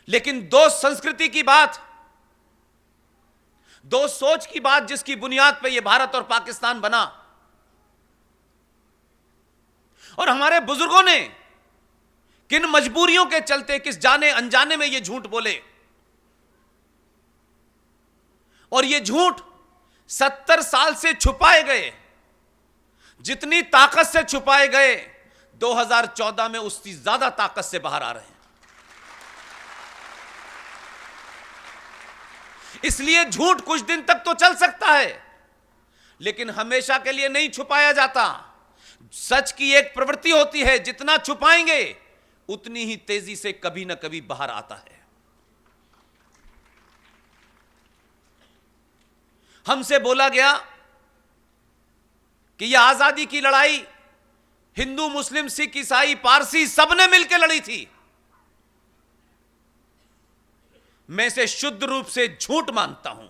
लेकिन दो संस्कृति की बात, दो सोच की बात, जिसकी बुनियाद पर यह भारत और पाकिस्तान बना, और हमारे बुजुर्गों ने किन मजबूरियों के चलते, किस जाने अनजाने में यह झूठ बोले, और यह झूठ 70 साल से छुपाए गए, जितनी ताकत से छुपाए गए 2014 में उससे ज्यादा ताकत से बाहर आ रहे हैं। इसलिए झूठ कुछ दिन तक तो चल सकता है, लेकिन हमेशा के लिए नहीं छुपाया जाता। सच की एक प्रवृत्ति होती है, जितना छुपाएंगे उतनी ही तेजी से कभी ना कभी बाहर आता है। हमसे बोला गया कि यह आजादी की लड़ाई हिंदू, मुस्लिम, सिख, ईसाई, पारसी सबने मिलकर लड़ी थी। मैं इसे शुद्ध रूप से झूठ मानता हूं,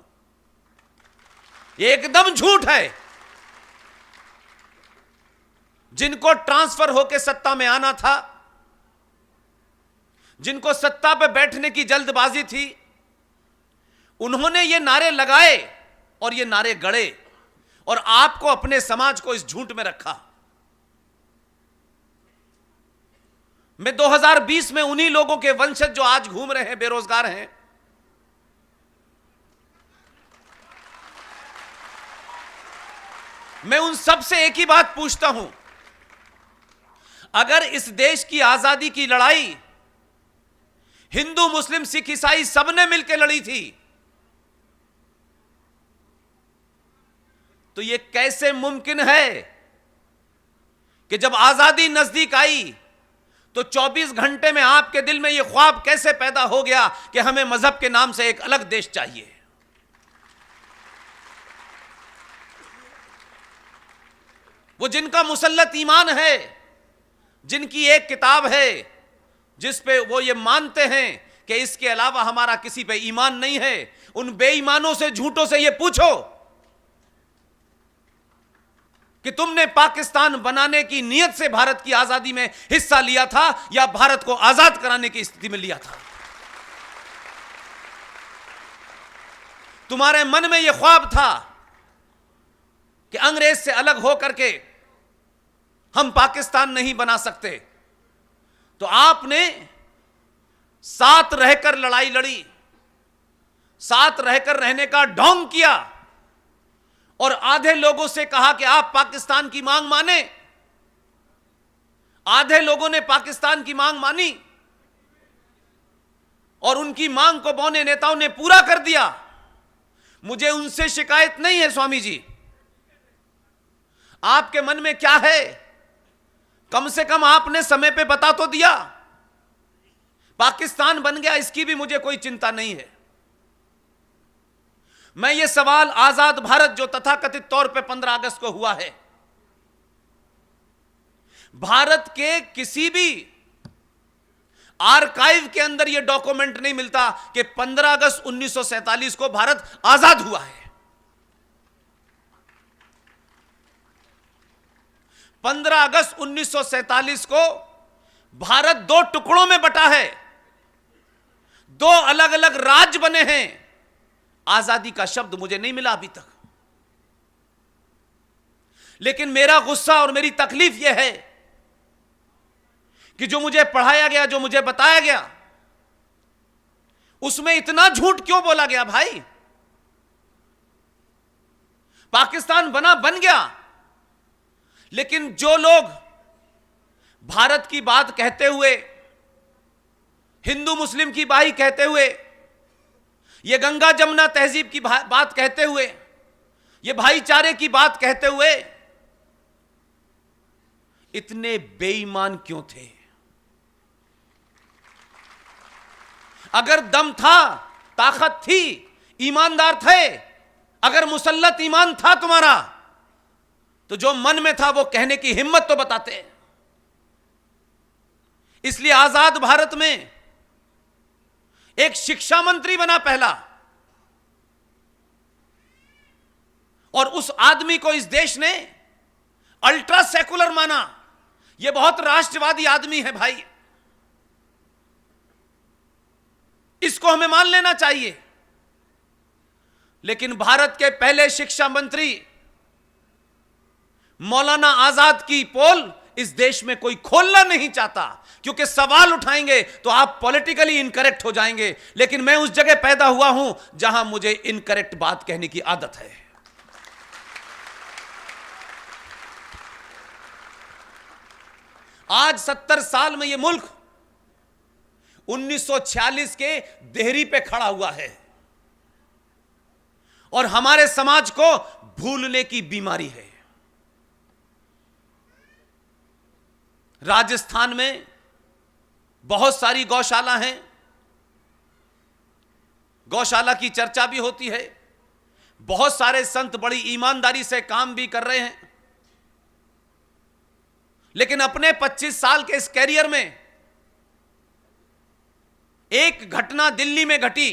एकदम झूठ है। जिनको ट्रांसफर होकर सत्ता में आना था, जिनको सत्ता पर बैठने की जल्दबाजी थी, उन्होंने ये नारे लगाए और ये नारे गढ़े, और आपको, अपने समाज को इस झूठ में रखा। मैं 2020 में उन्हीं लोगों के वंशज जो आज घूम रहे हैं, बेरोजगार हैं, मैं उन सब से एक ही बात पूछता हूं, अगर इस देश की आजादी की लड़ाई हिंदू, मुस्लिम, सिख, ईसाई सबने मिलकर लड़ी थी, तो यह कैसे मुमकिन है कि जब आजादी नजदीक आई तो 24 घंटे में आपके दिल में यह ख्वाब कैसे पैदा हो गया कि हमें मजहब के नाम से एक अलग देश चाहिए? वो जिनका मुसल्लत ईमान है, जिनकी एक किताब है जिस पे वो ये मानते हैं कि इसके अलावा हमारा किसी पे ईमान नहीं है, उन बेईमानों से, झूठों से ये पूछो कि तुमने पाकिस्तान बनाने की नीयत से भारत की आजादी में हिस्सा लिया था या भारत को आजाद कराने की स्थिति में लिया था? तुम्हारे मन में यह ख्वाब था कि अंग्रेज से अलग होकर के हम पाकिस्तान नहीं बना सकते, तो आपने साथ रहकर लड़ाई लड़ी, साथ रहकर रहने का ढोंग किया, और आधे लोगों से कहा कि आप पाकिस्तान की मांग माने। आधे लोगों ने पाकिस्तान की मांग मानी और उनकी मांग को बौने नेताओं ने पूरा कर दिया। मुझे उनसे शिकायत नहीं है स्वामी जी, आपके मन में क्या है कम से कम आपने समय पे बता तो दिया। पाकिस्तान बन गया, इसकी भी मुझे कोई चिंता नहीं है। मैं ये सवाल आजाद भारत जो तथाकथित तौर पे 15 अगस्त को हुआ है, भारत के किसी भी आर्काइव के अंदर यह डॉक्यूमेंट नहीं मिलता कि 15 अगस्त 1947 को भारत आजाद हुआ है। 15 अगस्त 1947 को भारत दो टुकड़ों में बटा है, दो अलग अलग राज्य बने हैं। आजादी का शब्द मुझे नहीं मिला अभी तक। लेकिन मेरा गुस्सा और मेरी तकलीफ यह है कि जो मुझे पढ़ाया गया, जो मुझे बताया गया, उसमें इतना झूठ क्यों बोला गया? भाई, पाकिस्तान बन गया, लेकिन जो लोग भारत की बात कहते हुए, हिंदू मुस्लिम की बाई कहते हुए, ये गंगा जमुना तहजीब की बात कहते हुए, ये भाईचारे की बात कहते हुए इतने बेईमान क्यों थे? अगर दम था, ताकत थी, ईमानदार थे, अगर मुसल्लत ईमान था तुम्हारा, तो जो मन में था वो कहने की हिम्मत तो बताते। इसलिए आजाद भारत में एक शिक्षा मंत्री बना पहला, और उस आदमी को इस देश ने अल्ट्रा सेकुलर माना। यह बहुत राष्ट्रवादी आदमी है भाई। इसको हमें मान लेना चाहिए। लेकिन भारत के पहले शिक्षा मंत्री मौलाना आजाद की पोल इस देश में कोई खोलना नहीं चाहता, क्योंकि सवाल उठाएंगे तो आप पॉलिटिकली इनकरेक्ट हो जाएंगे। लेकिन मैं उस जगह पैदा हुआ हूं जहां मुझे इनकरेक्ट बात कहने की आदत है। आज 70 साल में यह मुल्क 1946 के देहरी पे खड़ा हुआ है और हमारे समाज को भूलने की बीमारी है। राजस्थान में बहुत सारी गौशाला हैं, गौशाला की चर्चा भी होती है, बहुत सारे संत बड़ी ईमानदारी से काम भी कर रहे हैं। लेकिन अपने 25 साल के इस कैरियर में एक घटना दिल्ली में घटी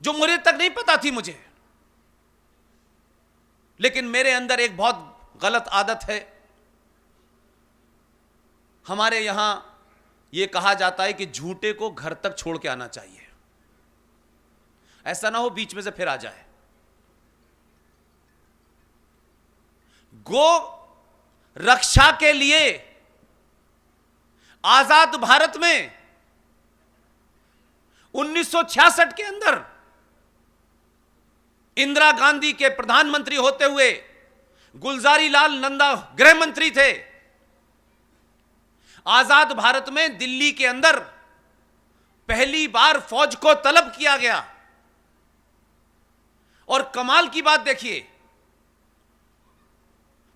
जो मुझे तक नहीं पता थी मुझे, लेकिन मेरे अंदर एक बहुत गलत आदत है। हमारे यहां यह कहा जाता है कि झूठे को घर तक छोड़ के आना चाहिए, ऐसा ना हो बीच में से फिर आ जाए। गो रक्षा के लिए आजाद भारत में 1966 के अंदर इंदिरा गांधी के प्रधानमंत्री होते हुए गुलजारी लाल नंदा गृह मंत्री थे। आजाद भारत में दिल्ली के अंदर पहली बार फौज को तलब किया गया। और कमाल की बात देखिए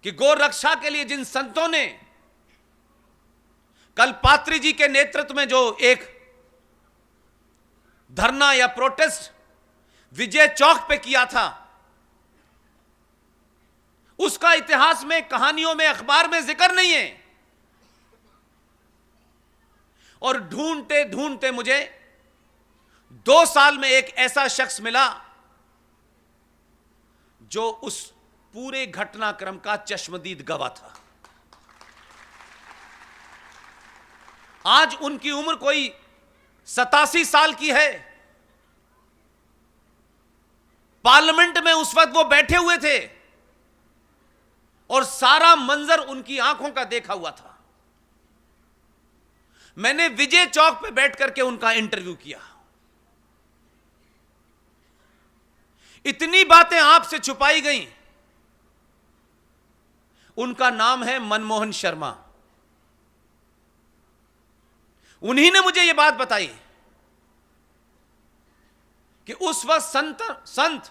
कि गौ रक्षा के लिए जिन संतों ने कलपात्री जी के नेतृत्व में जो एक धरना या प्रोटेस्ट विजय चौक पे किया था, उसका इतिहास में, कहानियों में, अखबार में जिक्र नहीं है। और ढूंढते ढूंढते मुझे 2 साल में एक ऐसा शख्स मिला जो उस पूरे घटनाक्रम का चश्मदीद गवाह था। आज उनकी उम्र कोई 87 साल की है। पार्लियामेंट में उस वक्त वो बैठे हुए थे और सारा मंजर उनकी आंखों का देखा हुआ था। मैंने विजय चौक पे बैठ करके उनका इंटरव्यू किया। इतनी बातें आपसे छुपाई गई। उनका नाम है मनमोहन शर्मा। उन्हीं ने मुझे यह बात बताई कि उस वक्त संत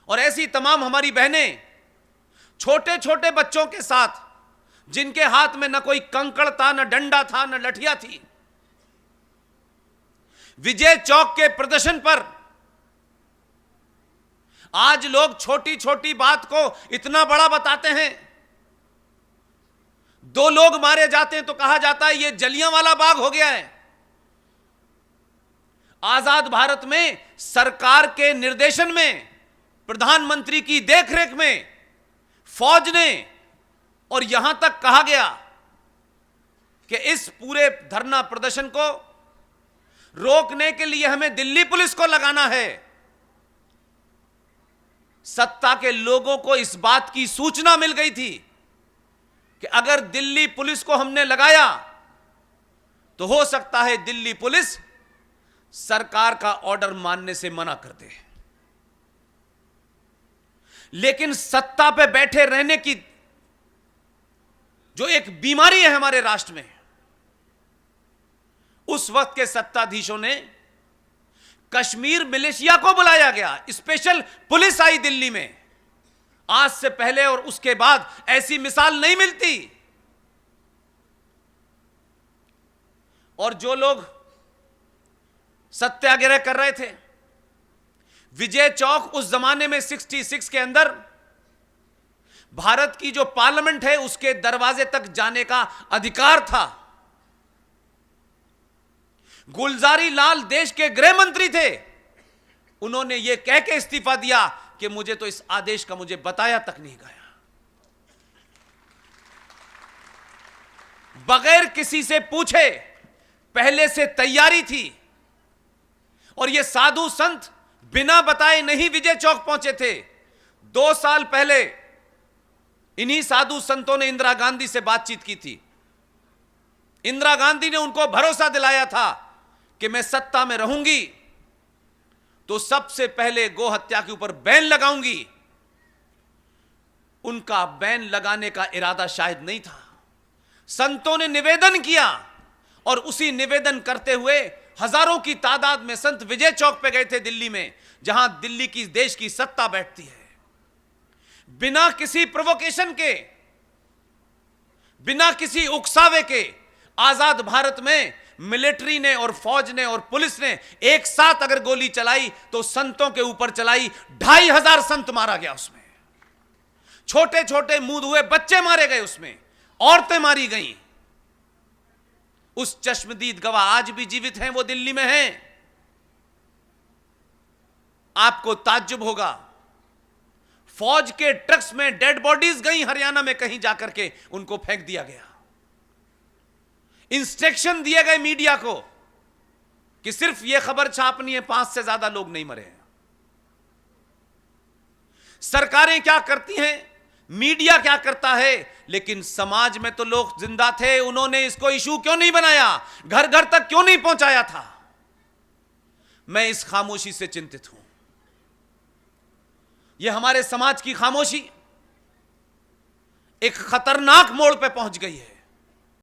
और ऐसी तमाम हमारी बहनें छोटे छोटे बच्चों के साथ, जिनके हाथ में न कोई कंकड़ था, न डंडा था, न लठिया थी, विजय चौक के प्रदर्शन पर आज लोग छोटी छोटी बात को इतना बड़ा बताते हैं। 2 लोग मारे जाते हैं तो कहा जाता है ये जलियांवाला बाग हो गया है। आजाद भारत में सरकार के निर्देशन में, प्रधानमंत्री की देखरेख में फौज ने, और यहां तक कहा गया कि इस पूरे धरना प्रदर्शन को रोकने के लिए हमें दिल्ली पुलिस को लगाना है। सत्ता के लोगों को इस बात की सूचना मिल गई थी कि अगर दिल्ली पुलिस को हमने लगाया तो हो सकता है दिल्ली पुलिस सरकार का ऑर्डर मानने से मना कर दे। लेकिन सत्ता पे बैठे रहने की जो एक बीमारी है हमारे राष्ट्र में, उस वक्त के सत्ताधीशों ने कश्मीर मिलिशिया को बुलाया गया। स्पेशल पुलिस आई दिल्ली में। आज से पहले और उसके बाद ऐसी मिसाल नहीं मिलती। और जो लोग सत्याग्रह कर रहे थे, विजय चौक उस जमाने में 66 के अंदर भारत की जो पार्लियामेंट है उसके दरवाजे तक जाने का अधिकार था। गुलजारी लाल देश के गृह मंत्री थे। उन्होंने यह कह के इस्तीफा दिया कि मुझे तो इस आदेश का मुझे बताया तक नहीं गया। बगैर किसी से पूछे, पहले से तैयारी थी और ये साधु संत बिना बताए नहीं विजय चौक पहुंचे थे। 2 साल पहले इन्हीं साधु संतों ने इंदिरा गांधी से बातचीत की थी। इंदिरा गांधी ने उनको भरोसा दिलाया था कि मैं सत्ता में रहूंगी तो सबसे पहले गो हत्या के ऊपर बैन लगाऊंगी। उनका बैन लगाने का इरादा शायद नहीं था। संतों ने निवेदन किया और उसी निवेदन करते हुए हजारों की तादाद में संत विजय चौक पे गए थे दिल्ली में, जहां दिल्ली की देश की सत्ता बैठती है। बिना किसी प्रोवोकेशन के, बिना किसी उकसावे के आजाद भारत में मिलिट्री ने और फौज ने और पुलिस ने एक साथ अगर गोली चलाई तो संतों के ऊपर चलाई। 2500 संत मारा गया उसमें। छोटे छोटे मुंह हुए बच्चे मारे गए उसमें, औरतें मारी गईं। उस चश्मदीद गवाह आज भी जीवित हैं, वो दिल्ली में हैं। आपको ताज्जुब होगा, फौज के ट्रक्स में डेड बॉडीज गई हरियाणा में, कहीं जाकर के उनको फेंक दिया गया। इंस्ट्रक्शन दिए गए मीडिया को कि सिर्फ यह खबर छापनी है, 5 से ज्यादा लोग नहीं मरे हैं। सरकारें क्या करती हैं, मीडिया क्या करता है, लेकिन समाज में तो लोग जिंदा थे। उन्होंने इसको इशू क्यों नहीं बनाया, घर घर तक क्यों नहीं पहुंचाया था? मैं इस खामोशी से चिंतित हूं। यह हमारे समाज की खामोशी एक खतरनाक मोड़ पे पहुंच गई है।